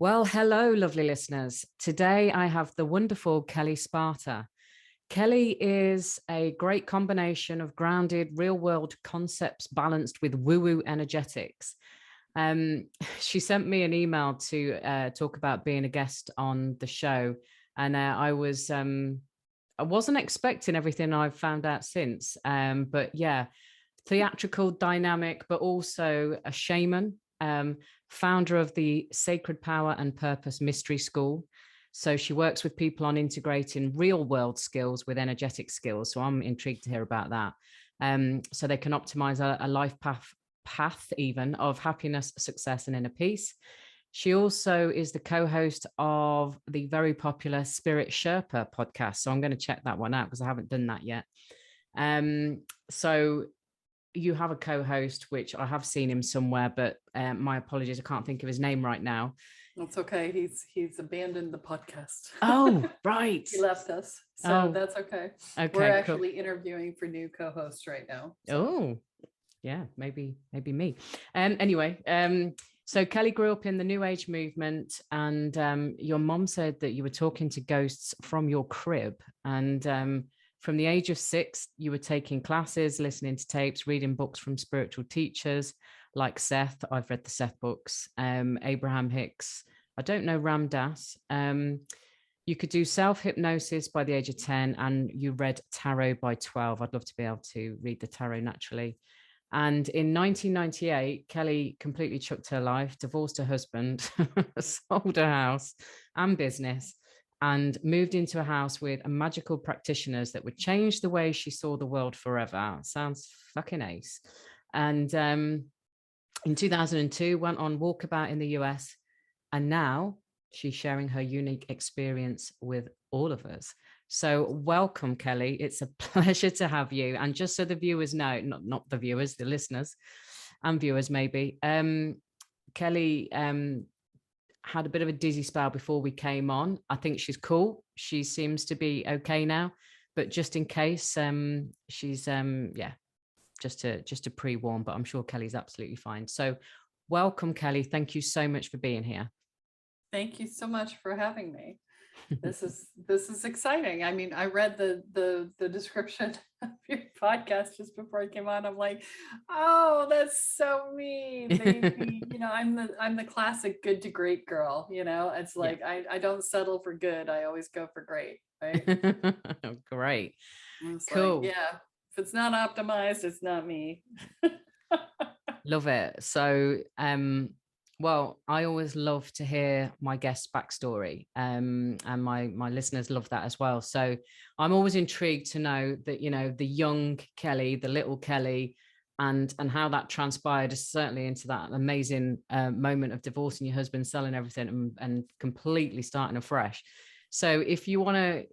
Well, hello, lovely listeners. Today I have the wonderful Kelle Sparta. Kelle is a great combination of grounded real world concepts balanced with woo woo energetics. Um, she sent me an email to talk about being a guest on the show, and I wasn't expecting everything I've found out since. But yeah, theatrical, dynamic, but also a shaman, founder of the Sacred Power and Purpose Mystery School. So she works with people on integrating real world skills with energetic skills. So I'm intrigued to hear about that. So they can optimize a life path even of happiness, success, and inner peace. She also is the co-host of the very popular Spirit Sherpa podcast. So I'm going to check that one out because I haven't done that yet. So you have a co-host, which I have seen him somewhere, but my apologies, I can't think of his name right now. That's okay. He's abandoned the podcast. Oh, right. He left us, so that's okay. We're actually interviewing for new co-hosts right now. So. Oh, yeah, maybe me. Anyway, so Kelle grew up in the New Age movement, and your mom said that you were talking to ghosts from your crib, and from the age of 6, you were taking classes, listening to tapes, reading books from spiritual teachers like Seth. I've read the Seth books, Abraham Hicks. I don't know Ram Dass. You could do self-hypnosis by the age of 10, and you read tarot by 12. I'd love to be able to read the tarot naturally. And in 1998, Kelle completely chucked her life, divorced her husband, sold her house and business, and moved into a house with magical practitioners that would change the way she saw the world forever. Sounds fucking ace. And in 2002, went on walkabout in the US. And now she's sharing her unique experience with all of us. So welcome, Kelle. It's a pleasure to have you. And just so the viewers know, not the viewers, the listeners and viewers maybe, Kelle had a bit of a dizzy spell before we came on. I think she's cool. She seems to be okay now, but just in case, she's just to pre-warn, but I'm sure Kelly's absolutely fine. So welcome, Kelle. Thank you so much for being here. Thank you so much for having me. This is exciting. I mean, I read the description of your podcast just before I came on. I'm like, oh, that's so me. Maybe, I'm the classic good to great girl. It's like, yeah. I don't settle for good. I always go for great. Right. Great. Cool. Like, yeah. If it's not optimized, it's not me. Love it. So, well, I always love to hear my guest's backstory, and my listeners love that as well. So I'm always intrigued to know that, the young Kelle, the little Kelle, and how that transpired certainly into that amazing moment of divorcing your husband, selling everything, and completely starting afresh. So if you want to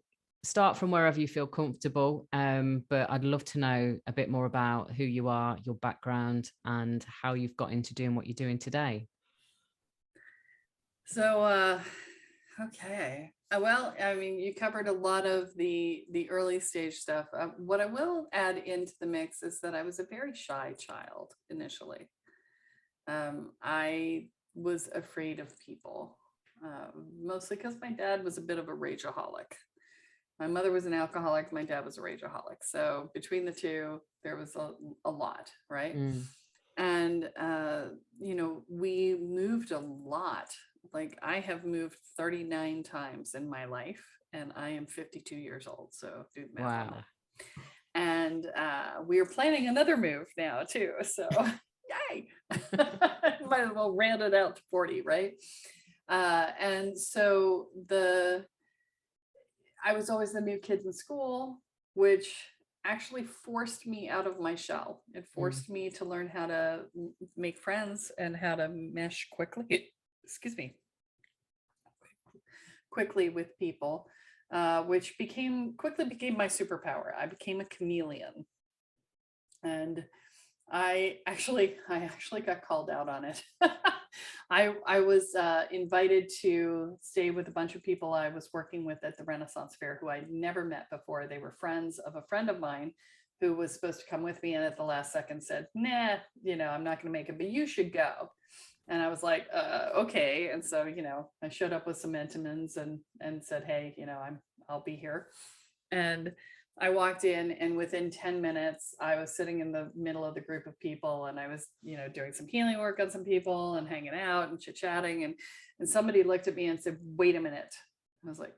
start from wherever you feel comfortable, but I'd love to know a bit more about who you are, your background, and how you've got into doing what you're doing today. So, okay. Well, I mean, you covered a lot of the early stage stuff. What I will add into the mix is that I was a very shy child initially. I was afraid of people, mostly because my dad was a bit of a rageaholic. My mother was an alcoholic. My dad was a rageaholic. So between the two, there was a lot, right? And, we moved a lot. Like I have moved 39 times in my life and I am 52 years old. So do the math on that. And we are planning another move now too. So yay, might as well round it out to 40, right? And so I was always the new kid in school, which actually forced me out of my shell. It forced me to learn how to make friends and how to mesh quickly. Quickly with people, which quickly became my superpower. I became a chameleon, and I actually got called out on it. I was invited to stay with a bunch of people I was working with at the Renaissance Fair who I'd never met before. They were friends of a friend of mine who was supposed to come with me, and at the last second said, nah, I'm not going to make it, but you should go. And I was like, okay. And so, I showed up with some Entenmann's and said, hey, I'll be here. And I walked in, and within 10 minutes, I was sitting in the middle of the group of people, and I was, doing some healing work on some people and hanging out and chit-chatting. And somebody looked at me and said, wait a minute. I was like,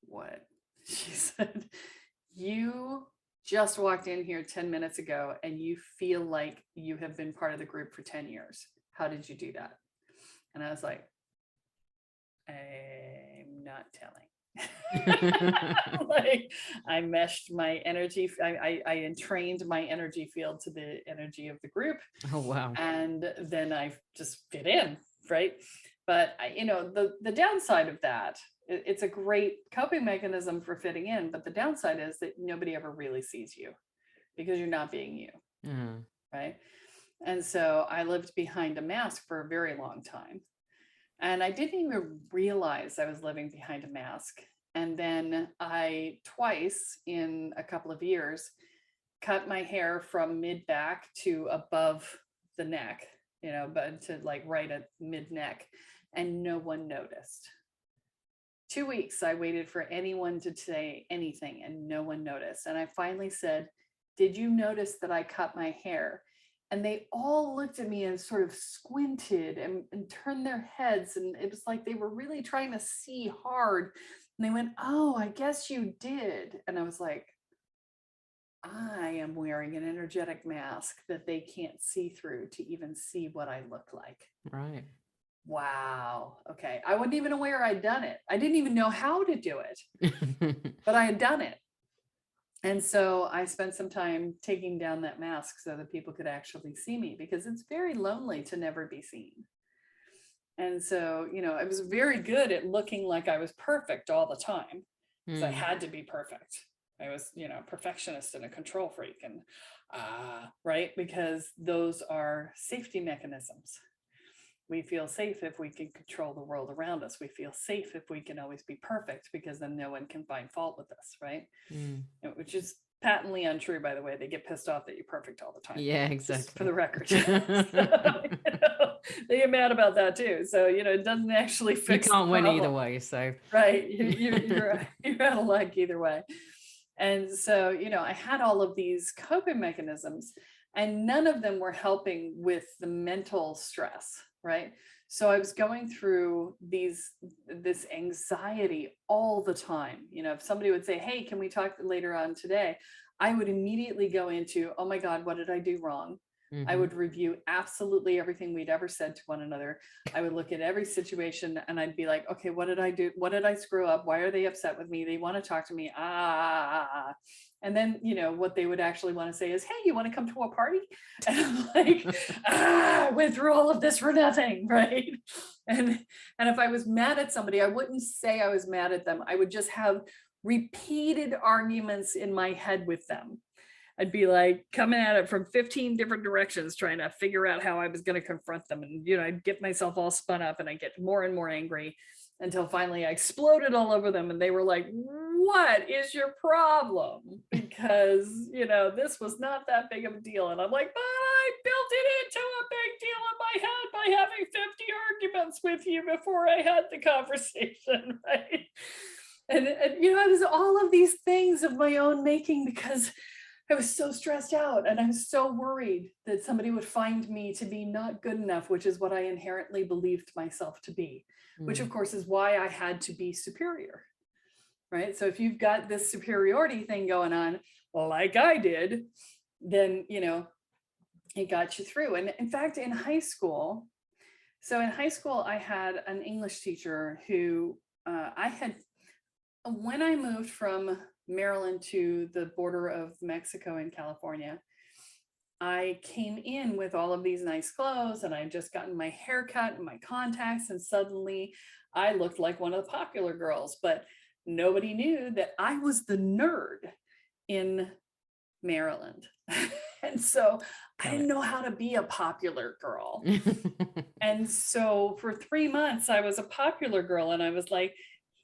what? She said, you just walked in here 10 minutes ago and you feel like you have been part of the group for 10 years. How did you do that? And I was like, I'm not telling. Like, I meshed my energy. I entrained my energy field to the energy of the group. Oh, wow. And then I just fit in, right? But the downside of that, it's a great coping mechanism for fitting in, but the downside is that nobody ever really sees you because you're not being you. Right? And so I lived behind a mask for a very long time. And I didn't even realize I was living behind a mask. And then I twice in a couple of years cut my hair from mid back to above the neck, but to like right at mid neck, and no one noticed. 2 weeks I waited for anyone to say anything, and no one noticed. And I finally said, did you notice that I cut my hair? And they all looked at me and sort of squinted and turned their heads. And it was like they were really trying to see hard. And they went, oh, I guess you did. And I was like, I am wearing an energetic mask that they can't see through to even see what I look like. Right. Wow. Okay. I wasn't even aware I'd done it. I didn't even know how to do it, but I had done it. And so I spent some time taking down that mask so that people could actually see me, because it's very lonely to never be seen. And so, I was very good at looking like I was perfect all the time, because I had to be perfect. I was, perfectionist and a control freak, and right, because those are safety mechanisms. We feel safe if we can control the world around us. We feel safe if we can always be perfect, because then no one can find fault with us, right? Which is patently untrue, by the way. They get pissed off that you're perfect all the time. Yeah, exactly. Just for the record. They get mad about that too. So, it doesn't actually fix you can't win either way. So right, you're out of luck either way. And so, I had all of these coping mechanisms, and none of them were helping with the mental stress, right? So I was going through this anxiety all the time. If somebody would say, hey, can we talk later on today? I would immediately go into, oh my God, what did I do wrong? I would review absolutely everything we'd ever said to one another. I would look at every situation and I'd be like, okay, what did I do? What did I screw up? Why are they upset with me? They want to talk to me. And then, what they would actually want to say is, hey, you want to come to a party? And I'm like, I went through all of this for nothing, right? And if I was mad at somebody, I wouldn't say I was mad at them. I would just have repeated arguments in my head with them. I'd be like coming at it from 15 different directions, trying to figure out how I was going to confront them. And, I'd get myself all spun up and I get more and more angry until finally I exploded all over them. And they were like, what is your problem? Because, this was not that big of a deal. And I'm like, but I built it into a big deal in my head by having 50 arguments with you before I had the conversation, right? And it was all of these things of my own making, because I was so stressed out and I was so worried that somebody would find me to be not good enough, which is what I inherently believed myself to be, which of course is why I had to be superior, right? So if you've got this superiority thing going on, like I did, then, it got you through. And in fact, in high school, I had an English teacher who when I moved from Maryland to the border of Mexico and California, I came in with all of these nice clothes and I'd just gotten my hair cut and my contacts, and suddenly I looked like one of the popular girls, but nobody knew that I was the nerd in Maryland. And so I didn't know how to be a popular girl. And so for 3 months I was a popular girl, and I was like,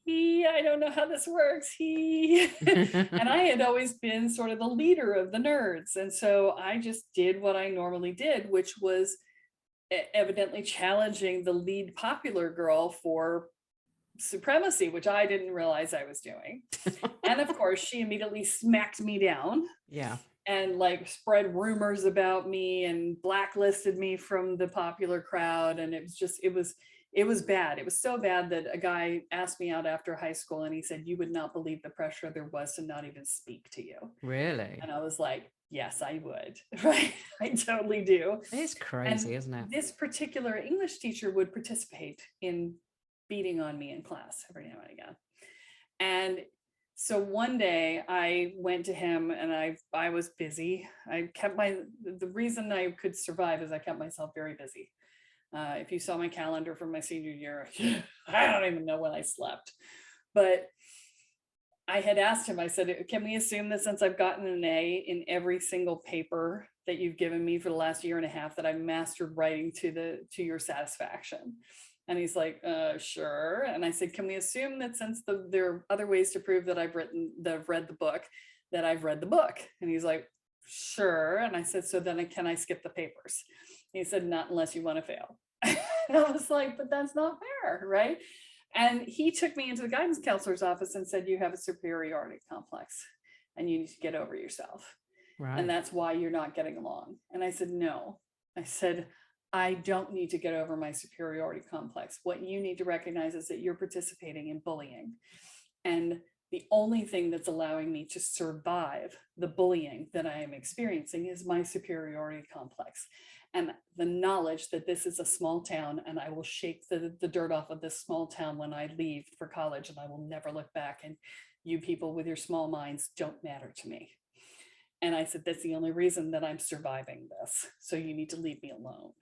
I don't know how this works. And I had always been sort of the leader of the nerds. And so I just did what I normally did, which was evidently challenging the lead popular girl for supremacy, which I didn't realize I was doing. And of course, she immediately smacked me down. Yeah. And like spread rumors about me and blacklisted me from the popular crowd. And it was bad. It was so bad that a guy asked me out after high school and he said, "You would not believe the pressure there was to not even speak to you." Really? And I was like, yes, I would. Right? I totally do. It's crazy, isn't it? This particular English teacher would participate in beating on me in class every now and again. And so one day I went to him and I was busy. The reason I could survive is I kept myself very busy. If you saw my calendar from my senior year, I don't even know when I slept. But I had asked him, I said, "Can we assume that since I've gotten an A in every single paper that you've given me for the last year and a half, that I've mastered writing to your satisfaction?" And he's like, "Sure." And I said, "Can we assume that since there are other ways to prove that I've read the book, that I've read the book?" And he's like, "Sure." And I said, "So then can I skip the papers?" He said, "Not unless you want to fail." And I was like, "But that's not fair, right?" And he took me into the guidance counselor's office and said, "You have a superiority complex and you need to get over yourself. Right. And that's why you're not getting along." And I said, "No." I said, "I don't need to get over my superiority complex. What you need to recognize is that you're participating in bullying. And the only thing that's allowing me to survive the bullying that I am experiencing is my superiority complex. And the knowledge that this is a small town and I will shake the dirt off of this small town when I leave for college and I will never look back. And you people with your small minds don't matter to me." And I said, "That's the only reason that I'm surviving this. So you need to leave me alone."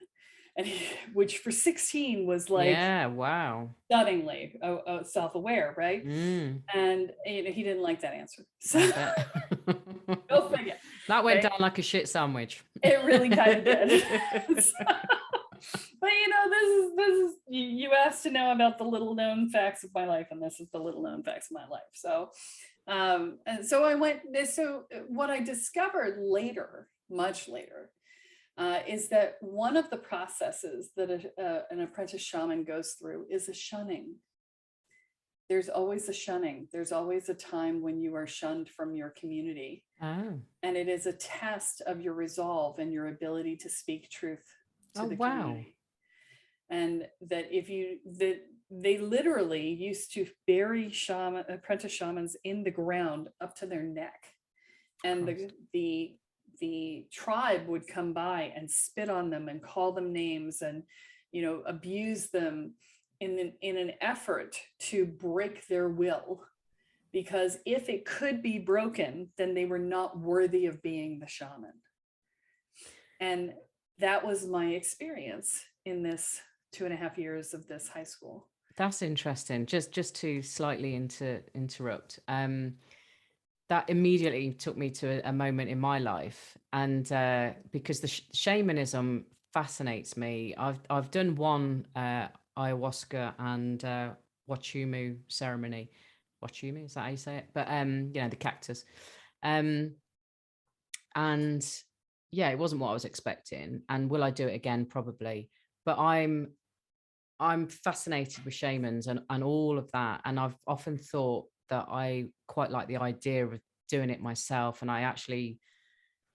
And which for 16 was like, yeah, wow, stunningly self-aware, right? mm, And he didn't like that answer. So I bet. go figure. That went Right? down like a shit sandwich. It really kind of did. But this is you asked to know about the little known facts of my life, and this is the little known facts of my life. So and so I went. So what I discovered later, much later, is that one of the processes that an apprentice shaman goes through is a shunning. There's always a shunning. There's always a time when you are shunned from your community. Oh. And it is a test of your resolve and your ability to speak truth to the wow. community. And that they literally used to bury apprentice shamans in the ground up to their neck. And the tribe would come by and spit on them and call them names and, abuse them in an effort to break their will. Because if it could be broken, then they were not worthy of being the shaman. And that was my experience in this 2.5 years of this high school. That's interesting. Just to slightly interrupt. That immediately took me to a moment in my life, and because the shamanism fascinates me. I've done one ayahuasca and wachumu ceremony. Wachumu, is that how you say it? But the cactus. And yeah, it wasn't what I was expecting. And will I do it again? Probably. But I'm fascinated with shamans and all of that. And I've often thought that I quite like the idea of doing it myself. And I actually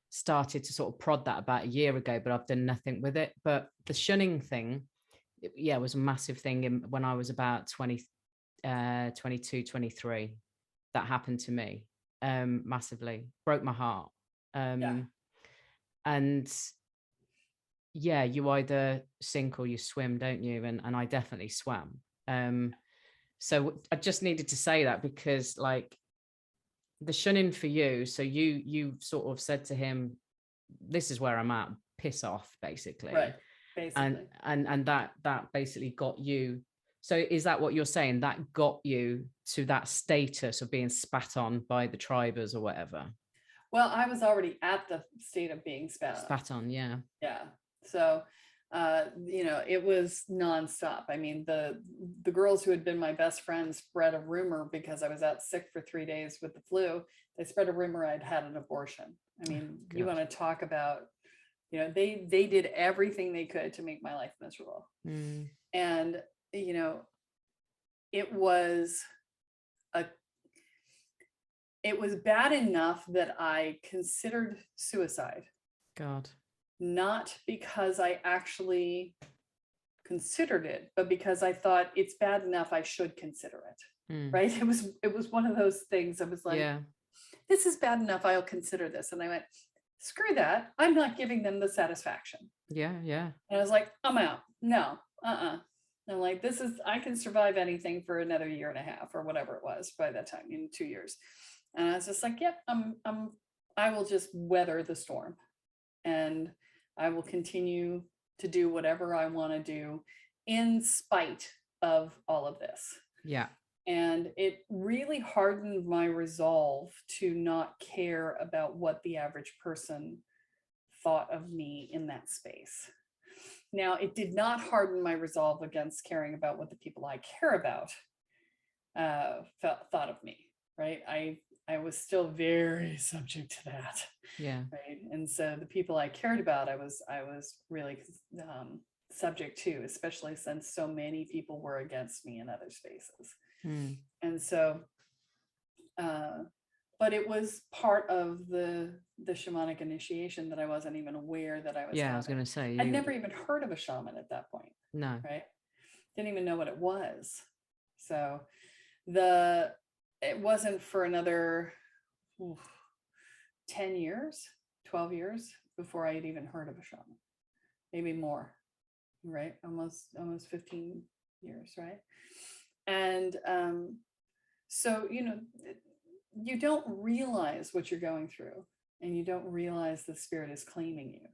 started to sort of prod that about a year ago, but I've done nothing with it. But the shunning thing, was a massive thing when I was about 22, 23. That happened to me massively, broke my heart. And yeah, you either sink or you swim, don't you? And I definitely swam. So I just needed to say that because like the shunning for you, so you sort of said to him, "This is where I'm at, piss off," basically. Right. Basically. And that basically got you. So is that what you're saying? That got you to that status of being spat on by the tribers or whatever? Well, I was already at the state of being spat on. Yeah. Yeah. So, it was nonstop. I mean, the girls who had been my best friends spread a rumor because I was out sick for 3 days with the flu. They spread a rumor I'd had an abortion. I mean, you want to talk about You know, they did everything they could to make my life miserable. And, you know, it was a it was bad enough that I considered suicide. God. Not because I actually considered it, but because I thought it's bad enough I should consider it. Right? It was one of those things. I was like, Yeah. this is bad enough, I'll consider this. And I went, screw that. I'm not giving them the satisfaction. Yeah. And I was like, I'm out. No, I'm like, I can survive anything for another year and a half or whatever it was by that time, 2 years. And I was just like, yep, I will just weather the storm, and I will continue to do whatever I want to do in spite of all of this. Yeah. And it really hardened my resolve to not care about what the average person thought of me in that space. Now, it did not harden my resolve against caring about what the people I care about thought of me, right? I was still very subject to that. Yeah. Right. And so the people I cared about, I was really subject to, especially since so many people were against me in other spaces. And so, but it was part of the shamanic initiation that I wasn't even aware that I was having. I was going to say, I'd never even heard of a shaman at that point. No. Right. Didn't even know what it was. So it wasn't for another 10 years, 12 years before I had even heard of a shaman, maybe more, right? Almost 15 years, right? And so, you know, you don't realize what you're going through, and you don't realize the spirit is claiming you.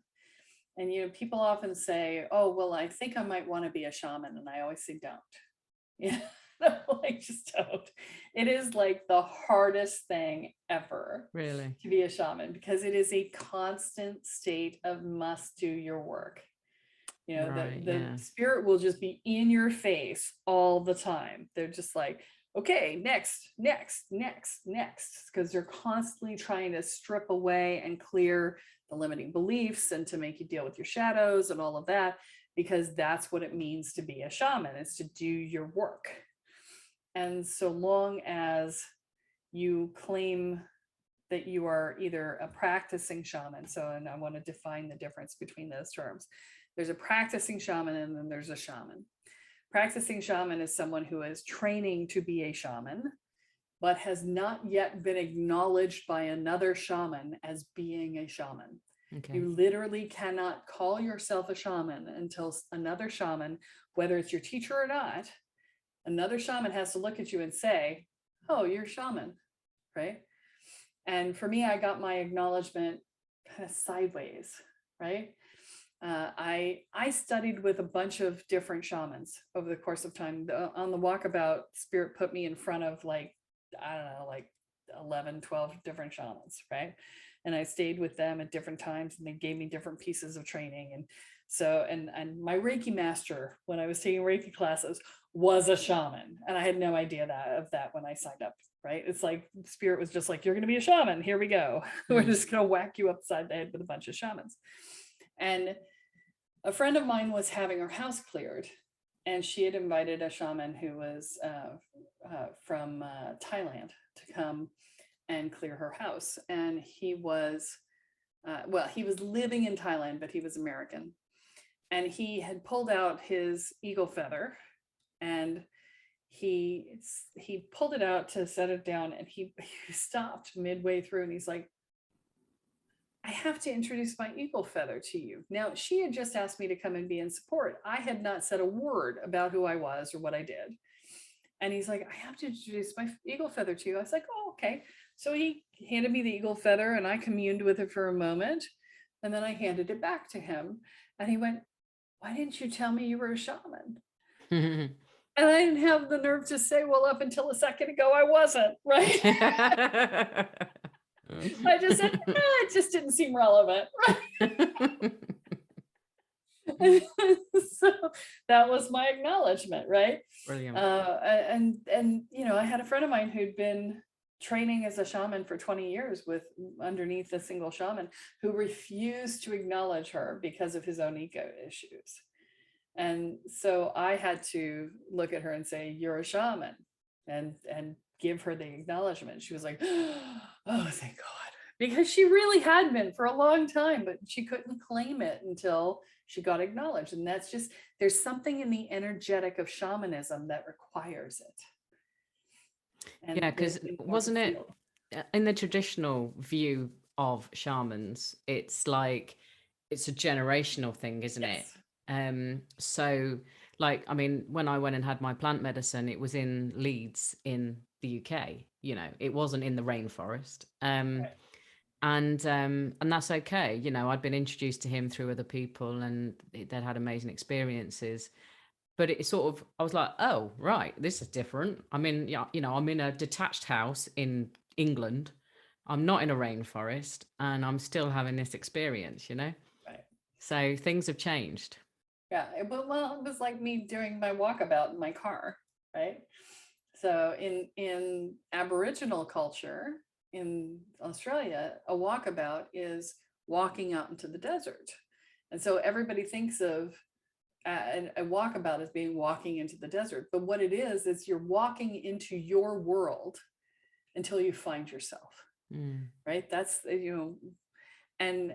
And, you know, people often say, oh, well, I think I might want to be a shaman. And I always say, don't. Yeah. No, I just don't. It is like the hardest thing ever, really, to be a shaman, because it is a constant state of must do your work. You know, right, the spirit will just be in your face all the time. They're just like, okay, next, because they're constantly trying to strip away and clear the limiting beliefs and to make you deal with your shadows and all of that, because that's what it means to be a shaman, is to do your work. And so long as you claim that you are either a practicing shaman, and I want to define the difference between those terms. There's a practicing shaman, and then there's a shaman. Practicing shaman is someone who is training to be a shaman, but has not yet been acknowledged by another shaman as being a shaman. Okay. You literally cannot call yourself a shaman until another shaman, whether it's your teacher or not, another shaman has to look at you and say, oh, you're a shaman, right? And for me, I got my acknowledgement kind of sideways, right? I studied with a bunch of different shamans over the course of time. On the walkabout, Spirit put me in front of like 11, 12 different shamans, right? And I stayed with them at different times, and they gave me different pieces of training. And so, and my Reiki master, when I was taking Reiki classes, was a shaman. And I had no idea of that when I signed up, right? It's like Spirit was just like, you're going to be a shaman. Here we go. We're just going to whack you upside the head with a bunch of shamans. And a friend of mine was having her house cleared, and she had invited a shaman who was from Thailand to come and clear her house. And he was, he was living in Thailand, but he was American. And he had pulled out his eagle feather, and he pulled it out to set it down, and he stopped midway through, and he's like, I have to introduce my eagle feather to you. Now, she had just asked me to come and be in support. I had not said a word about who I was or what I did. And he's like, I have to introduce my eagle feather to you. I was like, oh, okay. So he handed me the eagle feather, and I communed with it for a moment. And then I handed it back to him. And he went, why didn't you tell me you were a shaman? And I didn't have the nerve to say, well, up until a second ago, I wasn't, right? I just said, it just didn't seem relevant, right? So that was my acknowledgement, right? Brilliant. And you know, I had a friend of mine who'd been training as a shaman for 20 years with underneath a single shaman who refused to acknowledge her because of his own ego issues. And so I had to look at her and say, you're a shaman, and give her the acknowledgement. She was like, oh, thank God. Because she really had been for a long time, but she couldn't claim it until she got acknowledged. And that's just, there's something in the energetic of shamanism that requires it. And Yeah, because they want to wasn't it feel. in the traditional view of shamans, it's like it's a generational thing, isn't it? Yes. So like, I mean, when I went and had my plant medicine, it was in Leeds in the UK, you know, it wasn't in the rainforest. Right. And that's okay. You know, I'd been introduced to him through other people and they'd had amazing experiences. But it sort of, I was like, oh, right, this is different. I'm in, yeah, you know, I'm in a detached house in England. I'm not in a rainforest and I'm still having this experience, you know? Right. So things have changed. Yeah. It was like me doing my walkabout in my car, right? So in Aboriginal culture in Australia, a walkabout is walking out into the desert. And so everybody thinks of a walkabout as being walking into the desert. But what it is you're walking into your world until you find yourself, Mm, right? That's, you know, and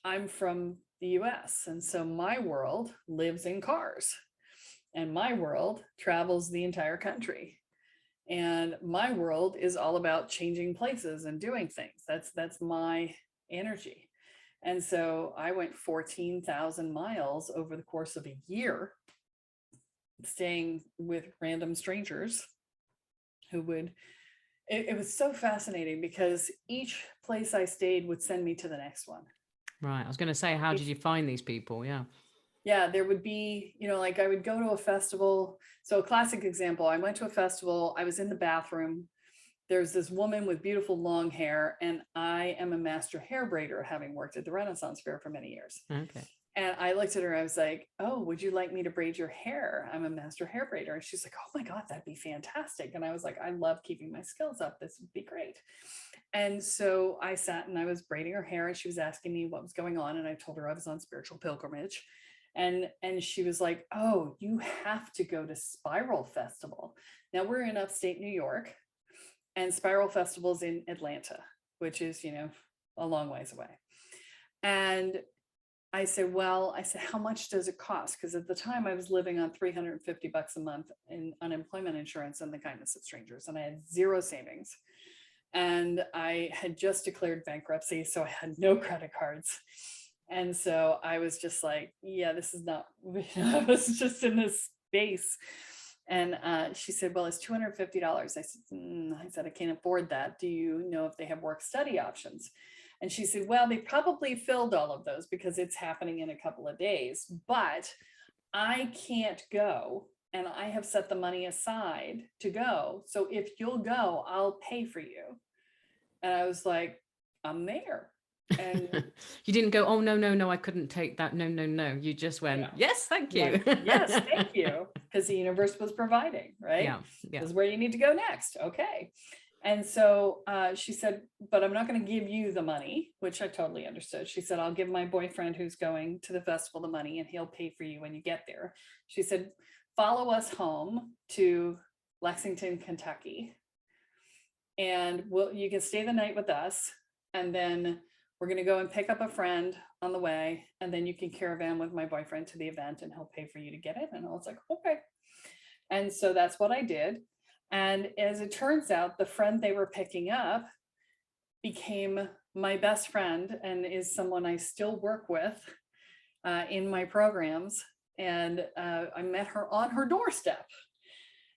I'm from the US. And so my world lives in cars and my world travels the entire country. And my world is all about changing places and doing things. That's my energy. And so I went 14,000 miles over the course of a year, staying with random strangers who would, it was so fascinating because each place I stayed would send me to the next one. right. I was going to say, how did you find these people? Yeah. Yeah, there would be, you know, like I would go to a festival. So a classic example, I went to a festival, I was in the bathroom. There's this woman with beautiful long hair, and I am a master hair braider, having worked at the Renaissance Fair for many years. Okay. And I looked at her, I was like, oh, would you like me to braid your hair? I'm a master hair braider. And she's like, oh my God, that'd be fantastic. And I was like, I love keeping my skills up. This would be great. And so I sat and I was braiding her hair and she was asking me what was going on. And I told her I was on spiritual pilgrimage. And she was like, oh, you have to go to Spiral Festival. Now we're in upstate New York, and Spiral Festival's in Atlanta, which is, you know, a long ways away. And I said, well, I said, how much does it cost? Because at the time I was living on $350 a month in unemployment insurance and the kindness of strangers, and I had zero savings. And I had just declared bankruptcy, so I had no credit cards. And so I was just like, yeah, this is not, I was just in this space. And she said, well, it's $250. I said, I can't afford that. Do you know if they have work study options? And she said, well, they probably filled all of those because it's happening in a couple of days, but I can't go. And I have set the money aside to go. So if you'll go, I'll pay for you. And I was like, I'm there. And You didn't go, oh, no, no, no, I couldn't take that. No, no, no. You just went, yeah, yes, thank you. like, yes, thank you. Because the universe was providing, right? Yeah. Yeah. This is where you need to go next. Okay. And so she said, but I'm not going to give you the money, which I totally understood. She said, I'll give my boyfriend who's going to the festival the money and he'll pay for you when you get there. She said, follow us home to Lexington, Kentucky. And you can stay the night with us. And then we're going to go and pick up a friend on the way. And then you can caravan with my boyfriend to the event and he'll pay for you to get in. And I was like, okay. And so that's what I did. And as it turns out, the friend they were picking up became my best friend and is someone I still work with in my programs. And I met her on her doorstep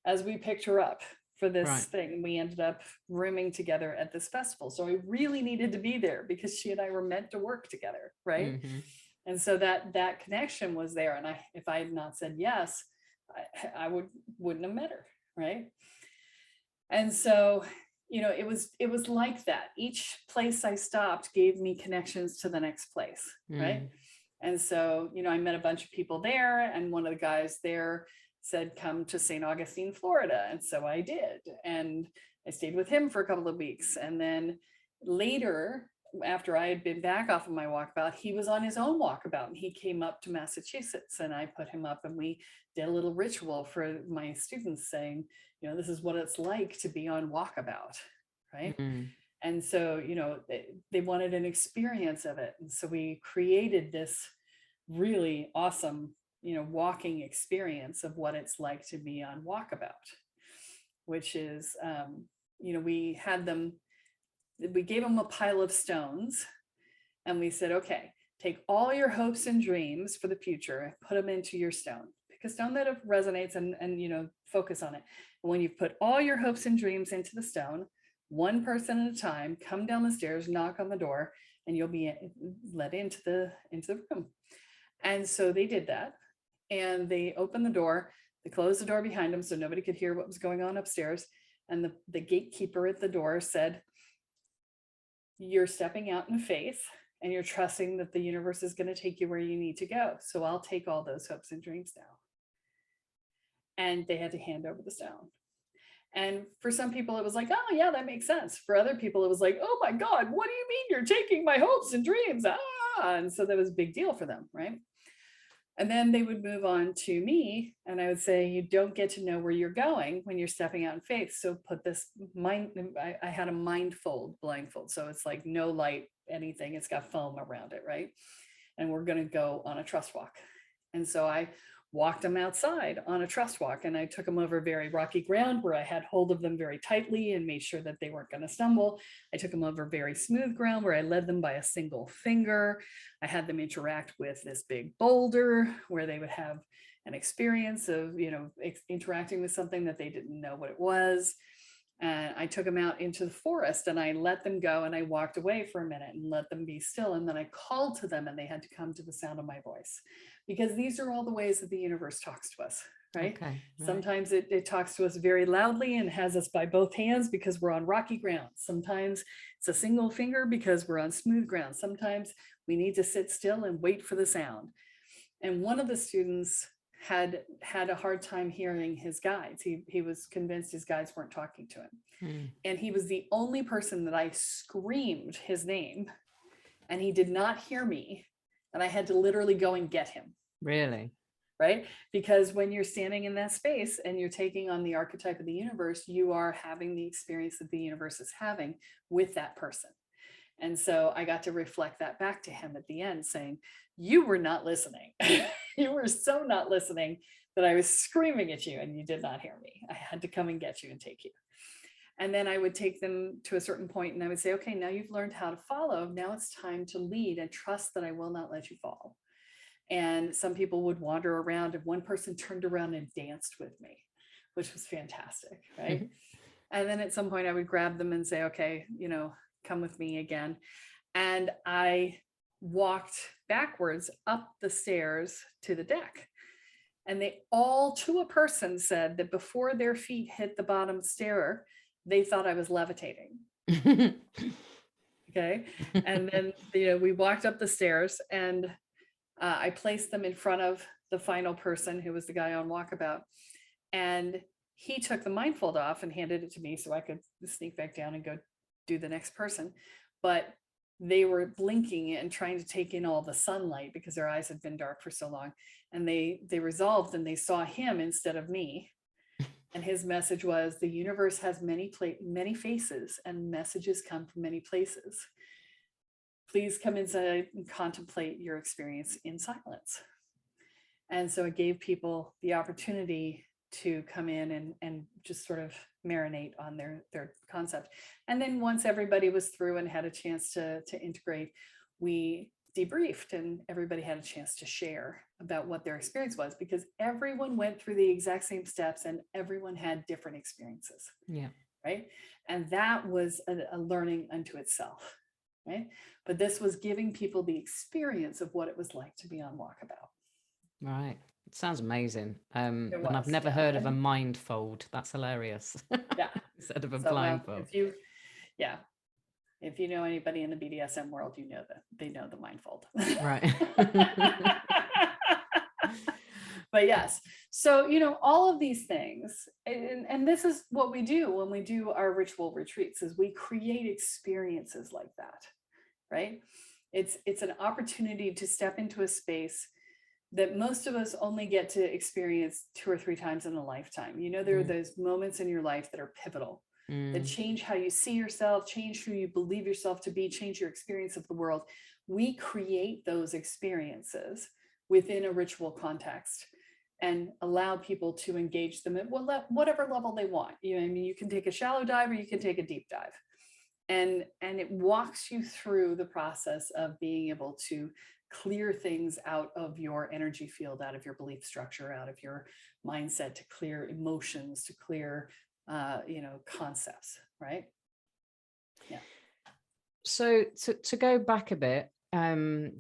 as we picked her up for this thing. We ended up rooming together at this festival. So I really needed to be there because she and I were meant to work together, right? Mm-hmm. And so that connection was there. And if I had not said yes, I wouldn't have met her, right? And so, you know, it was like that. Each place I stopped gave me connections to the next place, right? And so, you know, I met a bunch of people there, and one of the guys there said, come to St. Augustine, Florida. And so I did. And I stayed with him for a couple of weeks. And then later, after I had been back off of my walkabout, he was on his own walkabout, and he came up to Massachusetts, and I put him up, and we did a little ritual for my students saying, this is what it's like to be on walkabout, right? Mm. And so, they wanted an experience of it. And so we created this really awesome, walking experience of what it's like to be on walkabout, which is, we gave them a pile of stones, and we said, okay, take all your hopes and dreams for the future and put them into your stone. Pick a stone that resonates and focus on it. And when you've put all your hopes and dreams into the stone, one person at a time, come down the stairs, knock on the door, and you'll be let into the room. And so they did that, and they opened the door, they closed the door behind them so nobody could hear what was going on upstairs. And the gatekeeper at the door said, you're stepping out in faith, and you're trusting that the universe is going to take you where you need to go. So I'll take all those hopes and dreams now. And they had to hand over the stone. And for some people, it was like, oh yeah, that makes sense. For other people, it was like, oh my God, what do you mean you're taking my hopes and dreams? And so that was a big deal for them, right? And then they would move on to me, and I would say, you don't get to know where you're going when you're stepping out in faith. So put this mind, I had a blindfold. So it's like no light, anything. It's got foam around it, right? And we're going to go on a trust walk. And so I walked them outside on a trust walk, and I took them over very rocky ground where I had hold of them very tightly and made sure that they weren't going to stumble. I took them over very smooth ground where I led them by a single finger. I had them interact with this big boulder where they would have an experience of, interacting with something that they didn't know what it was. And I took them out into the forest, and I let them go, and I walked away for a minute and let them be still. And then I called to them, and they had to come to the sound of my voice, because these are all the ways that the universe talks to us, right? Okay, right. Sometimes it talks to us very loudly and has us by both hands because we're on rocky ground. Sometimes it's a single finger because we're on smooth ground. Sometimes we need to sit still and wait for the sound. And one of the students had a hard time hearing his guides. He was convinced his guides weren't talking to him. And he was the only person that I screamed his name, and he did not hear me. And I had to literally go and get him. Really? Right? Because when you're standing in that space and you're taking on the archetype of the universe, you are having the experience that the universe is having with that person. And so I got to reflect that back to him at the end, saying, you were not listening. You were so not listening that I was screaming at you and you did not hear me. I had to come and get you and take you. And then I would take them to a certain point, and I would say, okay, now you've learned how to follow. Now it's time to lead and trust that I will not let you fall. And some people would wander around, and one person turned around and danced with me, which was fantastic, right? And then at some point I would grab them and say, okay, come with me again. And I walked backwards up the stairs to the deck. And they all, to a person, said that before their feet hit the bottom stair, they thought I was levitating. Okay. And then, we walked up the stairs, and I placed them in front of the final person, who was the guy on walkabout. And he took the blindfold off and handed it to me so I could sneak back down and go do the next person. But they were blinking and trying to take in all the sunlight because their eyes had been dark for so long. And they resolved, and they saw him instead of me. And his message was, the universe has many faces, and messages come from many places. Please come inside and contemplate your experience in silence. And so it gave people the opportunity to come in and just sort of marinate on their concept. And then once everybody was through and had a chance to integrate, we debriefed, and everybody had a chance to share about what their experience was, because everyone went through the exact same steps and everyone had different experiences. Yeah. Right. And that was a learning unto itself. Right. But this was giving people the experience of what it was like to be on walkabout. Right. It sounds amazing. And I've never heard of a mind fold. That's hilarious. Yeah. Instead of a blindfold. If you know anybody in the BDSM world, that they know the mind fold. Right. But yes, so, all of these things, and this is what we do when we do our ritual retreats, is we create experiences like that, right? It's an opportunity to step into a space that most of us only get to experience 2 or 3 times in a lifetime. There are those moments in your life that are pivotal, that change how you see yourself, change who you believe yourself to be, change your experience of the world. We create those experiences within a ritual context and allow people to engage them at whatever level they want. You can take a shallow dive or you can take a deep dive. And it walks you through the process of being able to clear things out of your energy field, out of your belief structure, out of your mindset, to clear emotions, to clear, concepts, right? Yeah. So to go back a bit,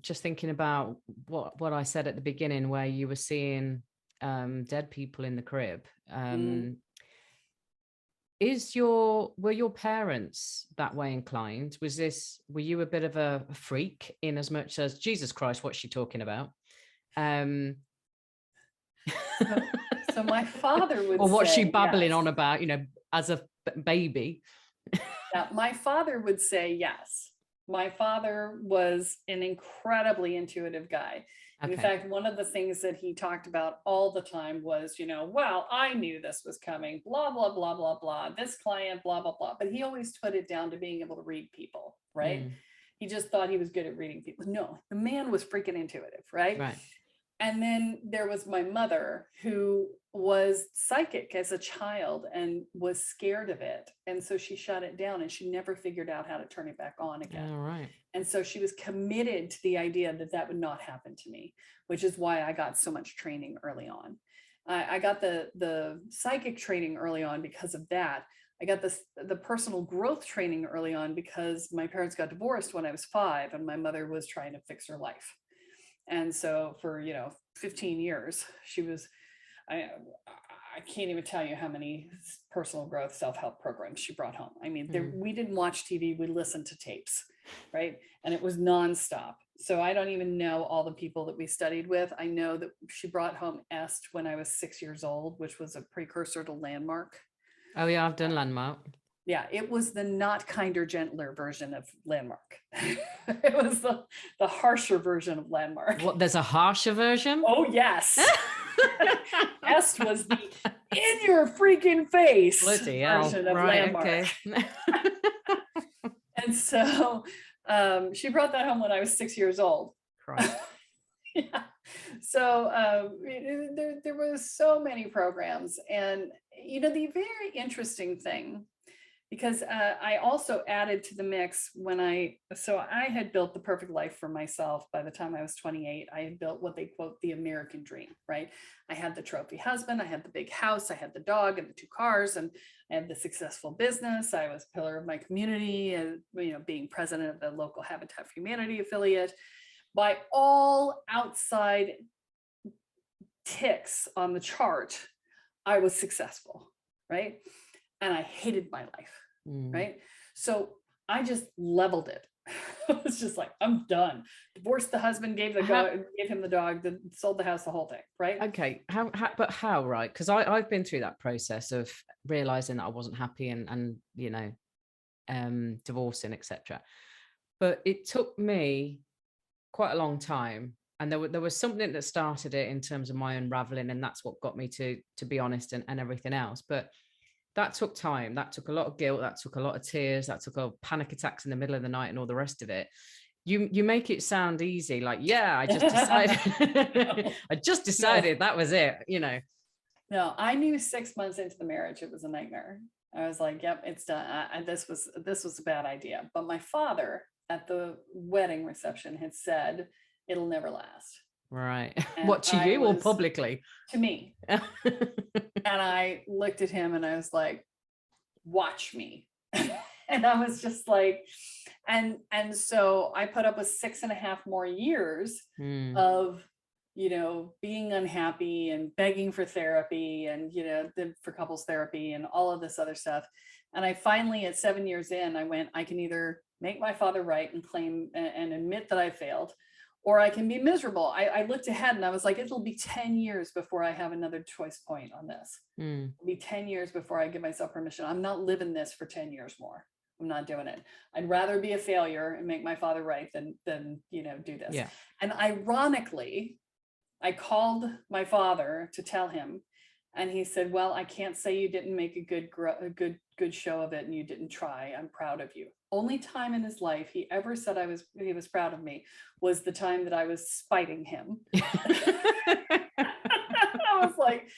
just thinking about what I said at the beginning, where you were seeing dead people in the crib. Were your parents that way inclined? Were you a bit of a freak, in as much as, Jesus Christ, what's she talking about? So my father would or what's say she babbling yes. on about, as a baby? Yeah, my father would say yes. My father was an incredibly intuitive guy. Okay. In fact, one of the things that he talked about all the time was, well, I knew this was coming, blah, blah, blah, blah, blah, this client, blah, blah, blah. But he always put it down to being able to read people, right? He just thought he was good at reading people. No, the man was freaking intuitive, right? Right. And then there was my mother, who was psychic as a child and was scared of it. And so she shut it down, and she never figured out how to turn it back on again. All right. And so she was committed to the idea that that would not happen to me, which is why I got so much training early on. I got the psychic training early on because of that. I got the personal growth training early on because my parents got divorced when I was 5, and my mother was trying to fix her life. And so for, 15 years, she was, I can't even tell you how many personal growth self-help programs she brought home. I mean, we didn't watch TV, we listened to tapes, right? And it was nonstop. So I don't even know all the people that we studied with. I know that she brought home Est when I was 6 years old, which was a precursor to Landmark. Oh yeah, I've done Landmark. Yeah, it was the not kinder, gentler version of Landmark. It was the harsher version of Landmark. What, there's a harsher version? Oh, yes. Est was the in your freaking face version of Landmark. Okay. And so she brought that home when I was 6 years old. Yeah. So there was so many programs. And, the very interesting thing, because I also added to the mix so I had built the perfect life for myself. By the time I was 28, I had built what they quote the American dream, right? I had the trophy husband, I had the big house, I had the dog and the 2 cars, and I had the successful business. I was a pillar of my community, and, being president of the local Habitat for Humanity affiliate. By all outside ticks on the chart, I was successful, right? And I hated my life, right? So I just leveled it. It was just like, I'm done. Divorced the husband, gave him the dog, sold the house, the whole thing, right? Okay, how, right? Because I've been through that process of realizing that I wasn't happy and divorcing, etc. But it took me quite a long time, and there was something that started it in terms of my unraveling, and that's what got me to be honest and everything else. But that took time. That took a lot of guilt. That took a lot of tears. That took a panic attacks in the middle of the night and all the rest of it. You make it sound easy, like, yeah, I just decided. I just decided that was it. No, I knew 6 months into the marriage it was a nightmare. I was like, yep, it's done. This was a bad idea. But my father at the wedding reception had said it'll never last. Right. And what, to you or publicly? To me. And I looked at him and I was like, watch me. And I was just like, and so I put up with 6.5 more years of, being unhappy and begging for therapy and, for couples therapy and all of this other stuff. And I finally, at 7 years in, I went, I can either make my father right and claim and admit that I failed, or I can be miserable. I looked ahead and I was like, it'll be 10 years before I have another choice point on this. It'll be 10 years before I give myself permission. I'm not living this for 10 years more. I'm not doing it. I'd rather be a failure and make my father right than do this. Yeah. And ironically, I called my father to tell him, and he said, well, I can't say you didn't make a good show of it and you didn't try. I'm proud of you. Only time in his life he ever said he was proud of me was the time that I was spiting him. I was like,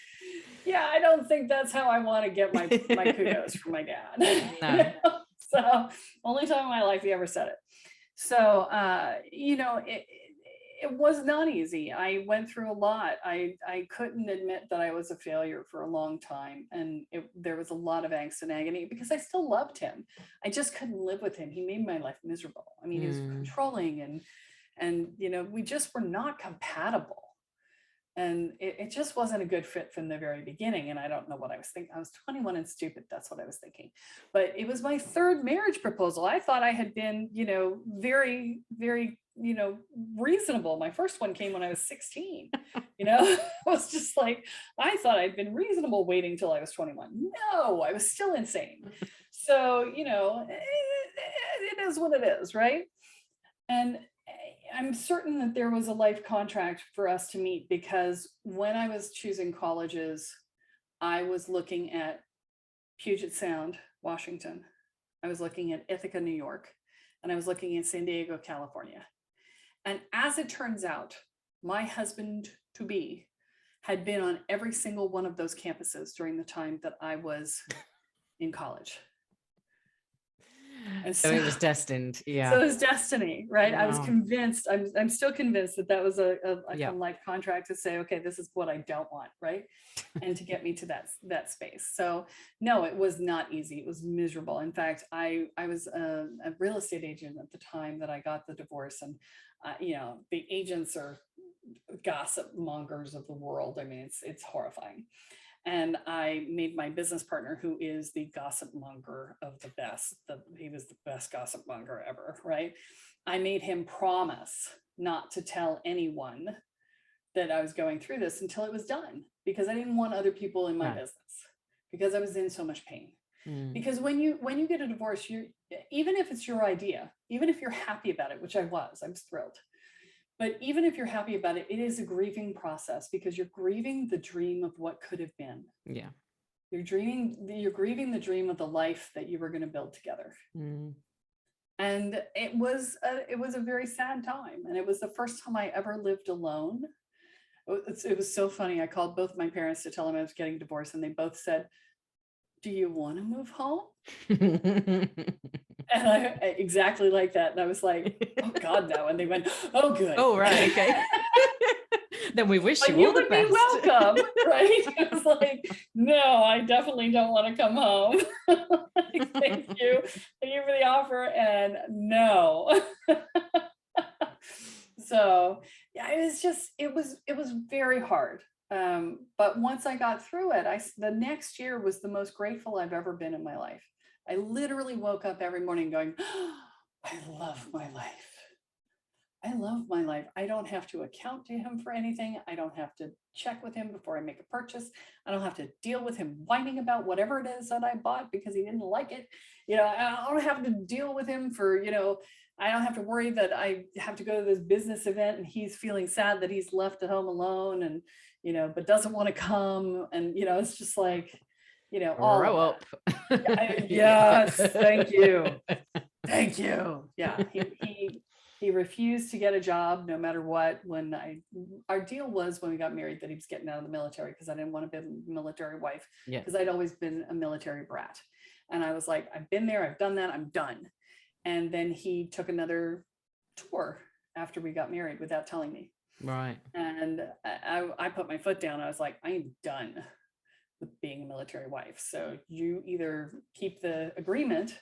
yeah, I don't think that's how I want to get my kudos from my dad. No. So only time in my life he ever said it. So, it was not easy. I went through a lot. I couldn't admit that I was a failure for a long time. And there was a lot of angst and agony because I still loved him. I just couldn't live with him. He made my life miserable. I mean, he was controlling and we just were not compatible. And it just wasn't a good fit from the very beginning. And I don't know what I was thinking. I was 21 and stupid. That's what I was thinking. But it was my third marriage proposal. I thought I had been, very, very, reasonable. My first one came when I was 16. I was just like, I thought I'd been reasonable waiting till I was 21. No, I was still insane. So, it is what it is, right? And I'm certain that there was a life contract for us to meet because when I was choosing colleges, I was looking at Puget Sound, Washington. I was looking at Ithaca, New York, and I was looking at San Diego, California. And as it turns out, my husband-to-be had been on every single one of those campuses during the time that I was in college. And so it was destined. Yeah. So it was destiny, right? Wow. I was convinced, I'm still convinced that was a life contract to say, okay, this is what I don't want, right? And to get me to that space. So no, it was not easy. It was miserable. In fact, I was a real estate agent at the time that I got the divorce, and the agents are gossip mongers of the world. I mean, it's horrifying. And I made my business partner, who is the gossip monger of the best, he was the best gossip monger ever, right? I made him promise not to tell anyone that I was going through this until it was done, because I didn't want other people in my business, because I was in so much pain. Because when you get a divorce, even if it's your idea, even if you're happy about it, which I was thrilled. But even if you're happy about it, it is a grieving process, because you're grieving the dream of what could have been. Yeah. You're grieving the dream of the life that you were going to build together. And it was a very sad time. And it was the first time I ever lived alone. It was so funny. I called both my parents to tell them I was getting divorced, and they both said, do you want to move home? And I exactly like that. And I was like, oh God, no. And they went, oh, good. Oh, right. Okay. Then we wish you all the best. You would be welcome, right? It was like, no, I definitely don't want to come home. Thank you for the offer. And no. So yeah, it was very hard. But once I got through it, the next year was the most grateful I've ever been in my life. I literally woke up every morning going, oh, I love my life. I love my life. I don't have to account to him for anything. I don't have to check with him before I make a purchase. I don't have to deal with him whining about whatever it is that I bought because he didn't like it. I don't have to deal with him for, I don't have to worry that I have to go to this business event and he's feeling sad that he's left at home alone and, but doesn't want to come. And, it's just like, all grow up. Yes. Thank you. Thank you. Yeah. He refused to get a job no matter what. Our deal was when we got married that he was getting out of the military, because I didn't want to be a military wife, because I'd always been a military brat. And I was like, I've been there, I've done that, I'm done. And then he took another tour after we got married without telling me. Right. And I put my foot down. I was like, I am done with being a military wife. So you either keep the agreement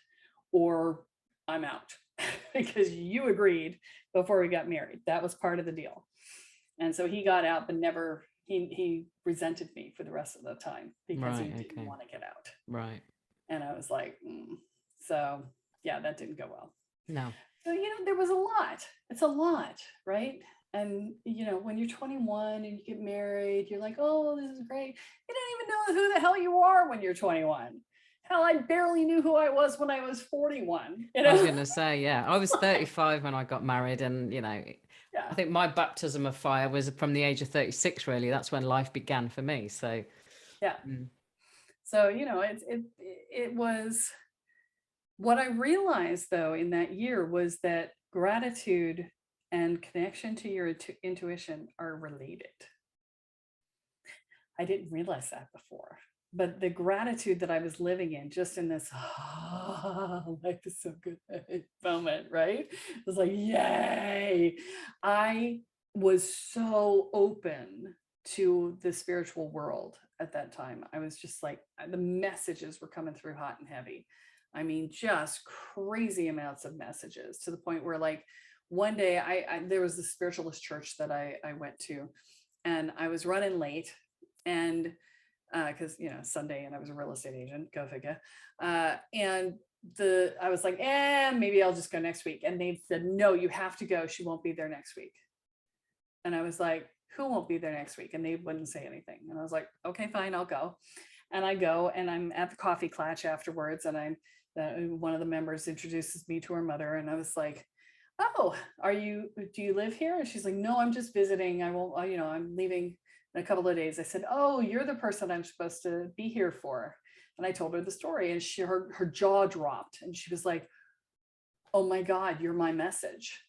or I'm out. Because you agreed before we got married. That was part of the deal. And so he got out, but never, he resented me for the rest of the time because he didn't want to get out. Right. And I was like, So yeah, that didn't go well. No. So, there was a lot. It's a lot, right? And, when you're 21 and you get married, you're like, oh, this is great. You don't even know who the hell you are when you're 21. Hell, I barely knew who I was when I was 41. I was going to say, yeah, I was 35 when I got married. And, Yeah. I think my baptism of fire was from the age of 36, really. That's when life began for me. So, yeah. So, it was, what I realized though in that year was that gratitude and connection to your intuition are related. I didn't realize that before, but the gratitude that I was living in, just in this, life is so good moment, right? It was like, yay. I was so open to the spiritual world at that time. I was just like, the messages were coming through hot and heavy. I mean, just crazy amounts of messages, to the point where, like, one day there was the spiritualist church that I went to, and I was running late, and because Sunday, and I was a real estate agent, go figure. And I was like, maybe I'll just go next week. And they said, no, you have to go. She won't be there next week. And I was like, who won't be there next week? And they wouldn't say anything. And I was like, okay, fine, I'll go. And I go, and I'm at the coffee clutch afterwards, and one of the members introduces me to her mother, and I was like, oh, do you live here? And she's like, no, I'm just visiting. I'm leaving in a couple of days. I said, oh, you're the person I'm supposed to be here for. And I told her the story, and her jaw dropped, and she was like, oh my God, you're my message.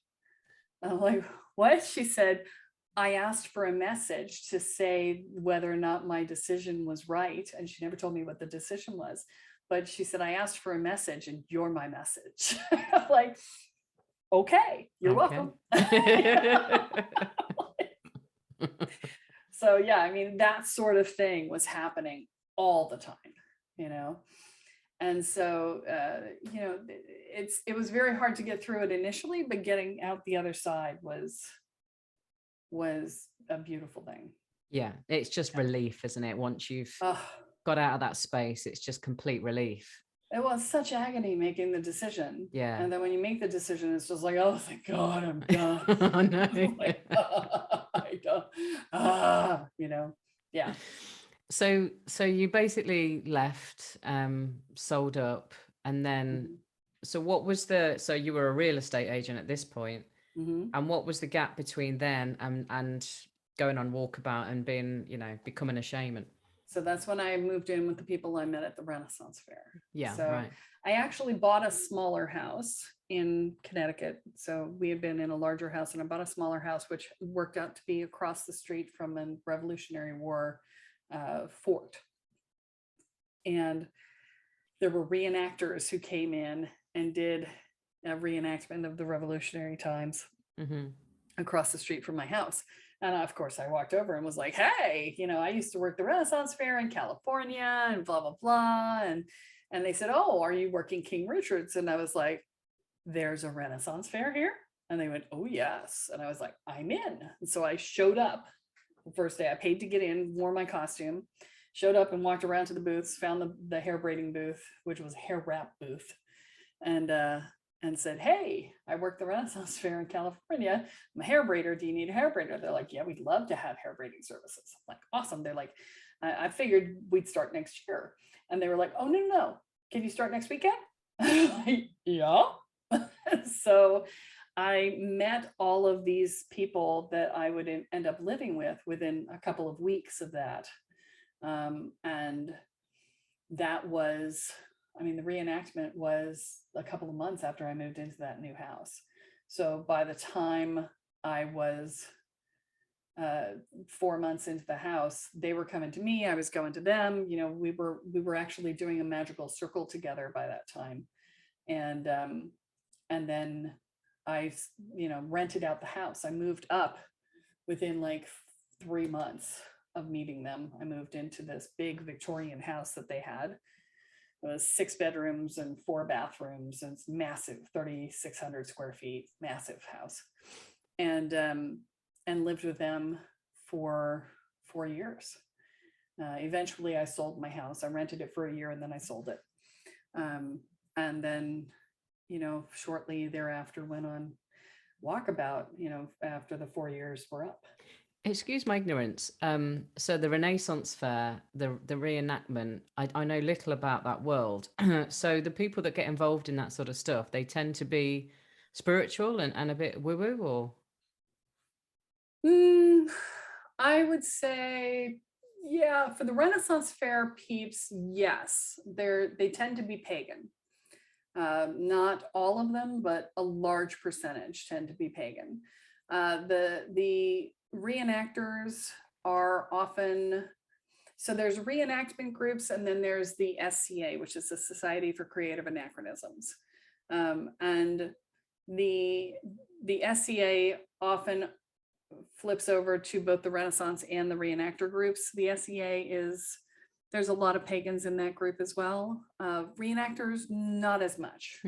And I'm like, what? She said, I asked for a message to say whether or not my decision was right. And she never told me what the decision was, but she said, I asked for a message, and you're my message. I'm like, okay, you're welcome. So yeah, I mean, that sort of thing was happening all the time, and so it was very hard to get through it initially, but getting out the other side was a beautiful thing. Yeah, it's just relief, isn't it? Once you've got out of that space, it's just complete relief. It was such agony making the decision. Yeah. And then when you make the decision, it's just like, oh, thank God, I'm done. I know. Like, yeah. So you basically left, sold up, and then, so what was so you were a real estate agent at this point, and what was the gap between then and going on walkabout and being, becoming a shaman? So that's when I moved in with the people I met at the Renaissance Fair. Yeah, so right. I actually bought a smaller house in Connecticut. So we had been in a larger house, and I bought a smaller house, which worked out to be across the street from a Revolutionary War fort. And there were reenactors who came in and did a reenactment of the Revolutionary times across the street from my house. And of course, I walked over and was like, hey, I used to work the Renaissance Fair in California and blah, blah, blah. And they said, oh, are you working King Richard's? And I was like, there's a Renaissance Fair here? And they went, oh, yes. And I was like, I'm in. And so I showed up the first day. I paid to get in, wore my costume, showed up and walked around to the booths, found the hair braiding booth, which was a hair wrap booth. And said, hey, I work the Renaissance Fair in California. I'm a hair braider. Do you need a hair braider? They're like, yeah, we'd love to have hair braiding services. I'm like, awesome. They're like, I figured we'd start next year. And they were like, oh, no. Can you start next weekend? Like, yeah. So I met all of these people that I would end up living with within a couple of weeks of that. And that was, the reenactment was a couple of months after I moved into that new house. So by the time I was 4 months into the house, they were coming to me, I was going to them. We were actually doing a magical circle together by that time. And then I, rented out the house. I moved up within like 3 months of meeting them. I moved into this big Victorian house that they had. It was 6 bedrooms and 4 bathrooms, and it's massive, 3,600 square feet, massive house. And lived with them for 4 years. Eventually I sold my house. I rented it for a year, and then I sold it. And then, shortly thereafter went on walkabout, after the 4 years were up. Excuse my ignorance. So the Renaissance fair, the reenactment, I know little about that world. So the people that get involved in that sort of stuff, they tend to be spiritual and a bit woo-woo, or? I would say, yeah, for the Renaissance fair peeps, yes, they tend to be pagan. Not all of them, but a large percentage tend to be pagan. The reenactors are often, so there's reenactment groups, and then there's the SCA, which is the Society for Creative Anachronisms. And the SCA often flips over to both the Renaissance and the reenactor groups. The SCA there's a lot of pagans in that group as well. Reenactors, not as much.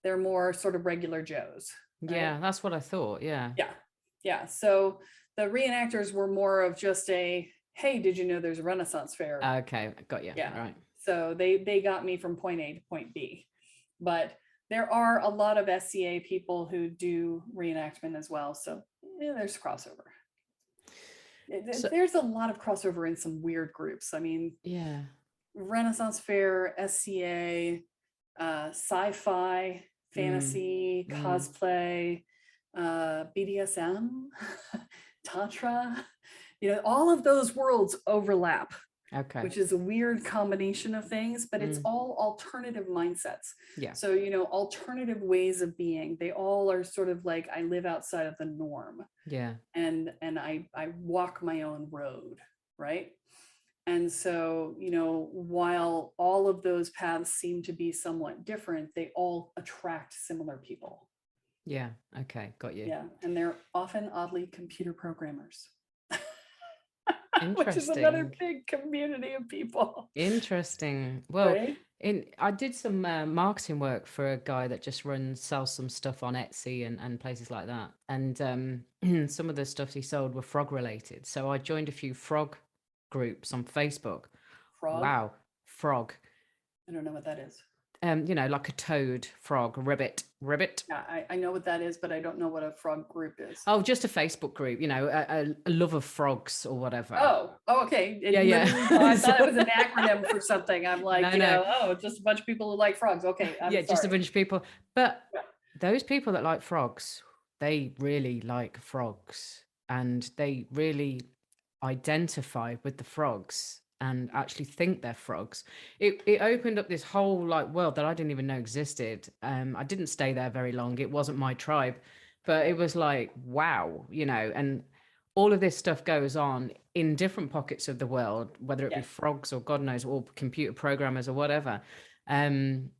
They're more sort of regular Joes. Right? Yeah, that's what I thought. Yeah. Yeah. So the reenactors were more of just a, hey, did you know there's a Renaissance fair? Okay, got you. Yeah. Right. So they got me from point A to point B. But there are a lot of SCA people who do reenactment as well. So there's crossover. There's a lot of crossover in some weird groups. I mean, yeah, Renaissance fair, SCA, sci-fi, fantasy, cosplay, BDSM, Tantra, all of those worlds overlap. Okay. Which is a weird combination of things, but it's all alternative mindsets. Yeah. So, alternative ways of being. They all are sort of like, I live outside of the norm. Yeah. And I walk my own road, right? And so, while all of those paths seem to be somewhat different, they all attract similar people. Yeah. Okay. Got you. Yeah. And they're often oddly computer programmers. Which is another big community of people. Interesting. Well, right? I did some marketing work for a guy that just sells some stuff on Etsy and places like that. And some of the stuff he sold were frog related. So I joined a few frog groups on Facebook. Frog? Wow. Frog. I don't know what that is. Like a toad, frog, ribbit. Yeah, I know what that is, but I don't know what a frog group is. Oh, just a Facebook group, a love of frogs or whatever. Oh, okay. Yeah. I thought it was an acronym for something. I'm like, just a bunch of people who like frogs. Okay, I'm sorry. Just a bunch of people. But those people that like frogs, they really like frogs, and they really identify with the frogs and actually think they're frogs. It opened up this whole world that I didn't even know existed. I didn't stay there very long. It wasn't my tribe, but it was like, wow, and all of this stuff goes on in different pockets of the world, whether it be frogs or God knows, or computer programmers or whatever. And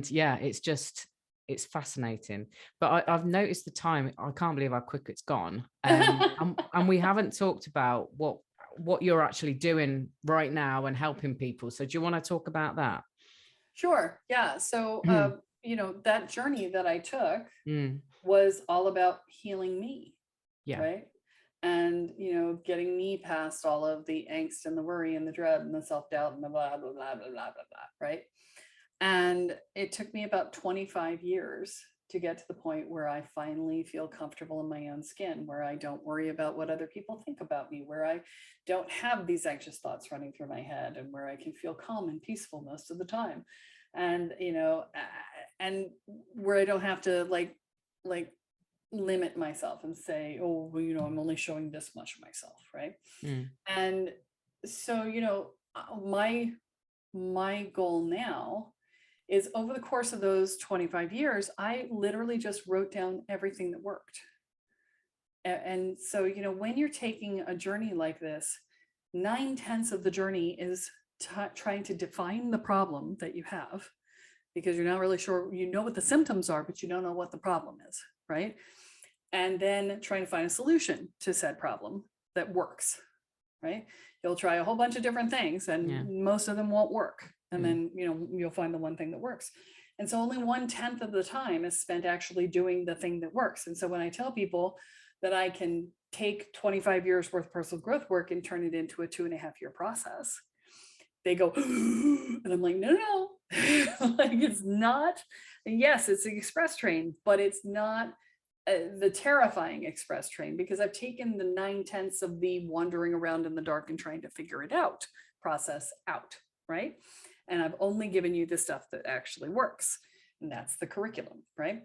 yeah, it's fascinating. But I've noticed the time. I can't believe how quick it's gone. And we haven't talked about what you're actually doing right now and helping people. So do you want to talk about that? Sure. Yeah. So, that journey that I took was all about healing me. Yeah. Right. And, getting me past all of the angst and the worry and the dread and the self-doubt and the blah, blah, blah, blah, blah, blah, blah. Right. And it took me about 25 years to get to the point where I finally feel comfortable in my own skin, where I don't worry about what other people think about me, where I don't have these anxious thoughts running through my head, and where I can feel calm and peaceful most of the time. And, and where I don't have to like limit myself and say, oh, well, I'm only showing this much of myself. Right. And so, my goal now is, over the course of those 25 years, I literally just wrote down everything that worked. And so, when you're taking a journey like this, 9/10 of the journey is trying to define the problem that you have, because you're not really sure, what the symptoms are, but you don't know what the problem is, right? And then trying to find a solution to said problem that works, right? You'll try a whole bunch of different things, and most of them won't work. And then, you'll find the one thing that works. And so only 1/10 of the time is spent actually doing the thing that works. And so when I tell people that I can take 25 years worth of personal growth work and turn it into a 2.5-year process, they go, and I'm like, no, Like it's not, yes, it's the express train, but it's not the terrifying express train, because I've taken the 9/10 of the wandering around in the dark and trying to figure it out process out, right? And I've only given you the stuff that actually works, and that's the curriculum, right?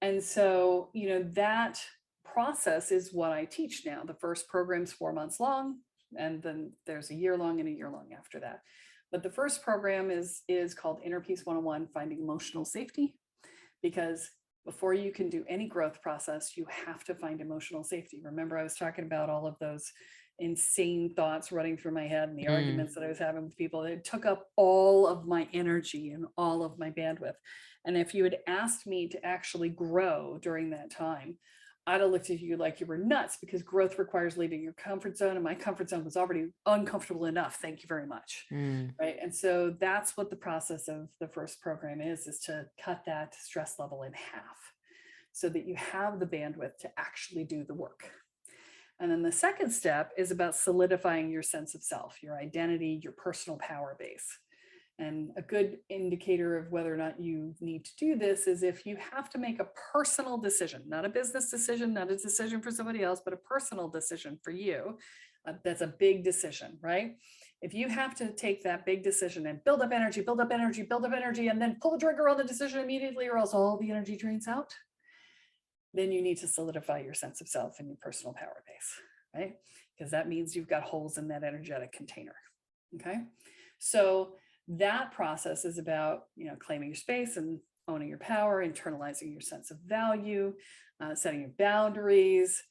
And so, that process is what I teach now. The first program's 4 months long, and then there's a year long and a year long after that. But the first program is called Inner Peace 101, Finding Emotional Safety, because before you can do any growth process, you have to find emotional safety. Remember, I was talking about all of those insane thoughts running through my head and the arguments that I was having with people. It took up all of my energy and all of my bandwidth. And if you had asked me to actually grow during that time, I'd have looked at you like you were nuts, because growth requires leaving your comfort zone. And my comfort zone was already uncomfortable enough. Thank you very much. Right. And so that's what the process of the first program is to cut that stress level in half so that you have the bandwidth to actually do the work. And then the second step is about solidifying your sense of self, your identity, your personal power base. And a good indicator of whether or not you need to do this is if you have to make a personal decision, not a business decision, not a decision for somebody else, but a personal decision for you. That's a big decision, right? If you have to take that big decision and build up energy, build up energy, build up energy, and then pull the trigger on the decision immediately, or else all the energy drains out, then you need to solidify your sense of self and your personal power base, right? Because that means you've got holes in that energetic container, okay? So that process is about, claiming your space and owning your power, internalizing your sense of value, setting your boundaries,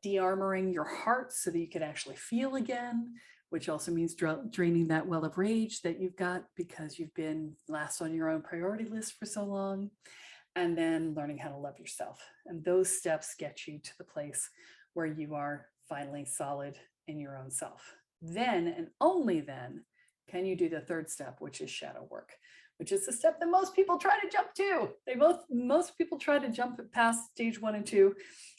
de-armoring your heart so that you can actually feel again, which also means draining that well of rage that you've got because you've been last on your own priority list for so long, and then learning how to love yourself. And those steps get you to the place where you are finally solid in your own self. Then, and only then, can you do the third step, which is shadow work, which is the step that most people try to jump to. Most people try to jump past stage 1 and 2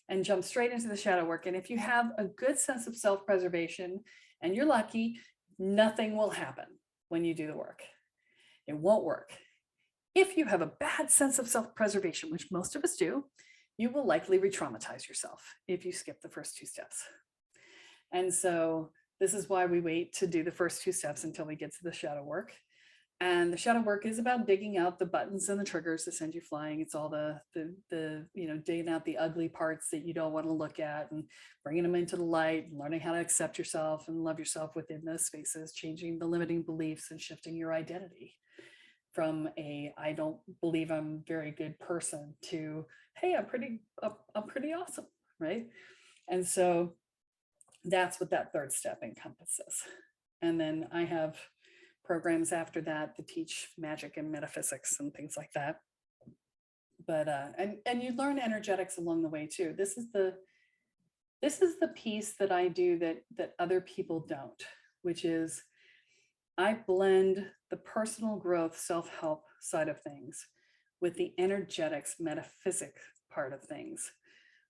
and jump straight into the shadow work. And if you have a good sense of self-preservation and you're lucky, nothing will happen when you do the work. It won't work. If you have a bad sense of self-preservation, which most of us do, you will likely re-traumatize yourself if you skip the first 2 steps. And so this is why we wait to do the first 2 steps until we get to the shadow work. And the shadow work is about digging out the buttons and the triggers to send you flying. It's all the digging out the ugly parts that you don't want to look at and bringing them into the light, and learning how to accept yourself and love yourself within those spaces, changing the limiting beliefs and shifting your identity from I don't believe I'm a very good person to, hey, I'm pretty awesome, right? And so that's what that third step encompasses. And then I have programs after that that teach magic and metaphysics and things like that. But and you learn energetics along the way too. This is the piece that I do that other people don't, which is I blend the personal growth, self-help side of things with the energetics, metaphysics part of things,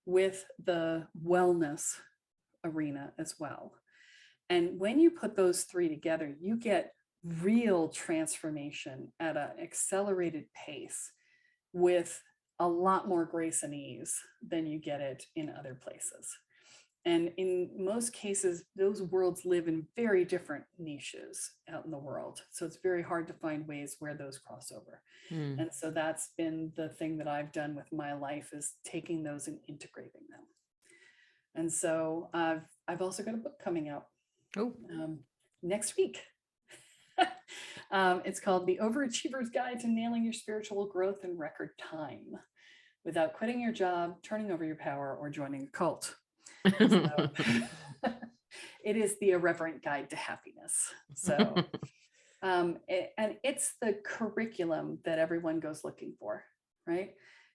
with the wellness arena as well. And when you put those 3 together, you get real transformation at an accelerated pace with a lot more grace and ease than you get it in other places. And in most cases, those worlds live in very different niches out in the world. So it's very hard to find ways where those cross over. And so that's been the thing that I've done with my life, is taking those and integrating them. And so I've also got a book coming out next week. It's called The Overachiever's Guide to Nailing Your Spiritual Growth in Record Time Without Quitting Your Job, Turning Over Your Power, or Joining a Cult. So, it is the irreverent guide to happiness. So, and it's the curriculum that everyone goes looking for, right?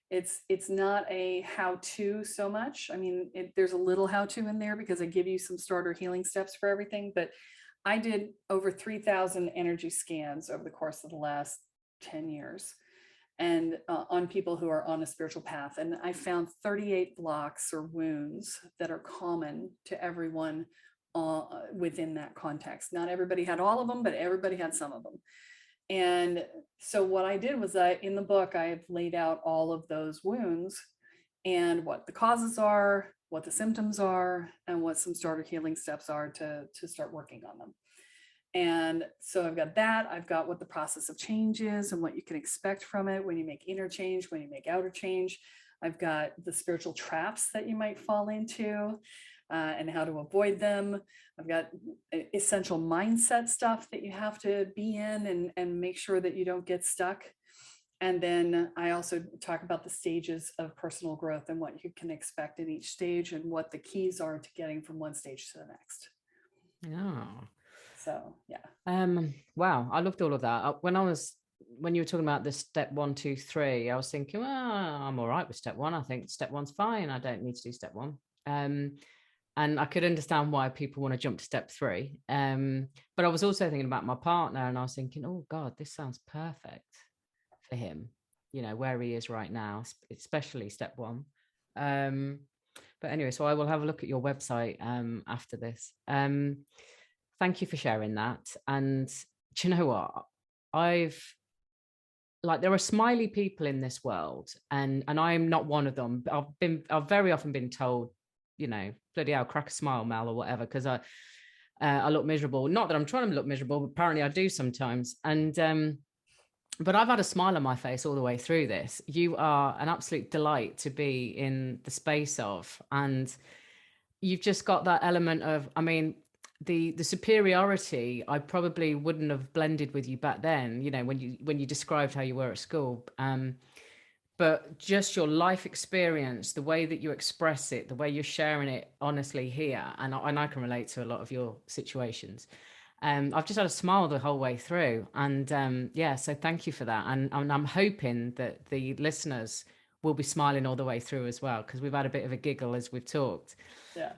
It's not a how-to so much. I mean, there's a little how-to in there because I give you some starter healing steps for everything, but I did over 3,000 energy scans over the course of the last 10 years. And on people who are on a spiritual path. And I found 38 blocks or wounds that are common to everyone within that context. Not everybody had all of them, but everybody had some of them. And so what I did was in the book, I have laid out all of those wounds and what the causes are, what the symptoms are, and what some starter healing steps are to start working on them. And so I've got that. I've got what the process of change is and what you can expect from it when you make inner change, when you make outer change. I've got the spiritual traps that you might fall into and how to avoid them. I've got essential mindset stuff that you have to be in and make sure that you don't get stuck. And then I also talk about the stages of personal growth and what you can expect in each stage and what the keys are to getting from one stage to the next. Oh. So, yeah. Wow. I loved all of that. When you were talking about the step 1, 2, 3, I was thinking, well, I'm all right with step 1. I think step 1's fine. I don't need to do step 1. And I could understand why people want to jump to step 3. But I was also thinking about my partner, and I was thinking, oh God, this sounds perfect for him, where he is right now, especially step 1. But anyway, so I will have a look at your website after this. Thank you for sharing that. And do you know what? There are smiley people in this world, and I'm not one of them. I've very often been told, bloody hell, crack a smile, Mel, or whatever, because I look miserable. Not that I'm trying to look miserable, but apparently I do sometimes. And but I've had a smile on my face all the way through this. You are an absolute delight to be in the space of, and you've just got that element of, I mean, the superiority, I probably wouldn't have blended with you back then, when you described how you were at school. But just your life experience, the way that you express it, the way you're sharing it honestly here, and I can relate to a lot of your situations. I've just had a smile the whole way through. And so thank you for that. And I'm hoping that the listeners will be smiling all the way through as well, because we've had a bit of a giggle as we've talked. Yeah.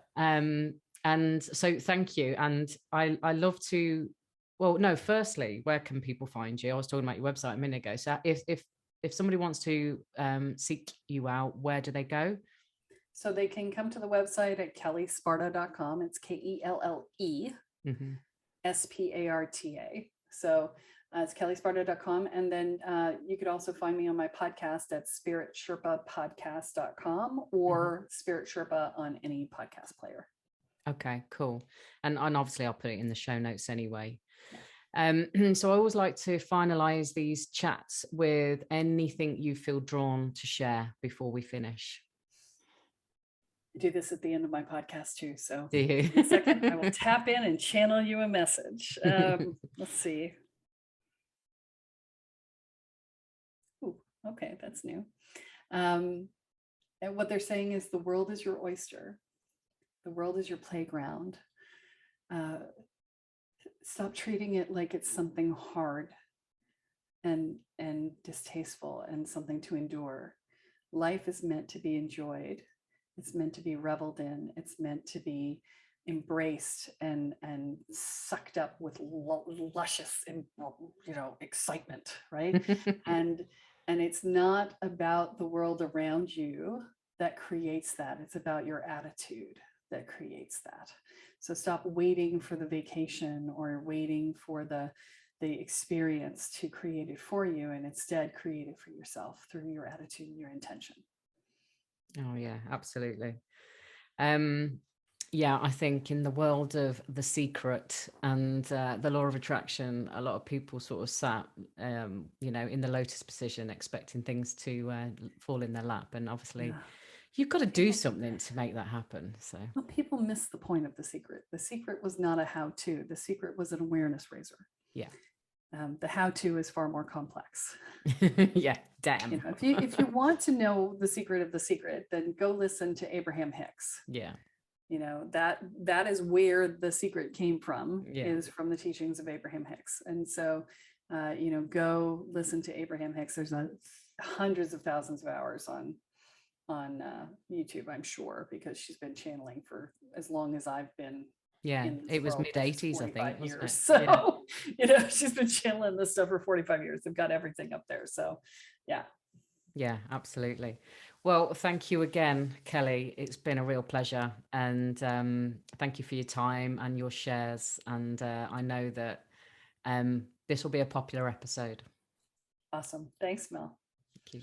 And so thank you. And I love to, well, no, firstly, where can people find you? I was talking about your website a minute ago. So if somebody wants to seek you out, where do they go? So they can come to the website at kellesparta.com. It's KELLE. Mm-hmm. SPARTA. So it's kellesparta.com. And then you could also find me on my podcast at spiritsherpapodcast.com or Spirit Sherpa on any podcast player. Okay, cool. And obviously I'll put it in the show notes anyway. So I always like to finalize these chats with anything you feel drawn to share before we finish. I do this at the end of my podcast too. So do you? In a second, I will tap in and channel you a message. Let's see. Ooh, okay, that's new. And what they're saying is the world is your oyster. The world is your playground. Stop treating it like it's something hard and distasteful and something to endure. Life is meant to be enjoyed. It's meant to be reveled in. It's meant to be embraced and sucked up with luscious, excitement, right? and it's not about the world around you that creates that. It's about your attitude that creates that. So stop waiting for the vacation or waiting for the experience to create it for you, and instead create it for yourself through your attitude and your intention. Oh yeah, absolutely. Yeah, I think in the world of The Secret and the law of attraction, a lot of people sort of sat, in the lotus position, expecting things to fall in their lap. And obviously, you've got to do something to make that happen. So well, people miss the point of The Secret. The Secret was not a how-to. The Secret was an awareness raiser. Yeah. The how-to is far more complex. Yeah, damn. If you want to know the secret of The Secret, then go listen to Abraham Hicks. Yeah. That is where The Secret came from, is from the teachings of Abraham Hicks. And so, go listen to Abraham Hicks. There's hundreds of thousands of hours on YouTube, I'm sure, because she's been channeling for as long as I've been. Yeah, it was mid-80s, I think. Years. So, she's been channeling this stuff for 45 years. They've got everything up there. So, yeah. Yeah, absolutely. Well, thank you again, Kelle. It's been a real pleasure. And thank you for your time and your shares. And I know that this will be a popular episode. Awesome. Thanks, Mel. Thank you.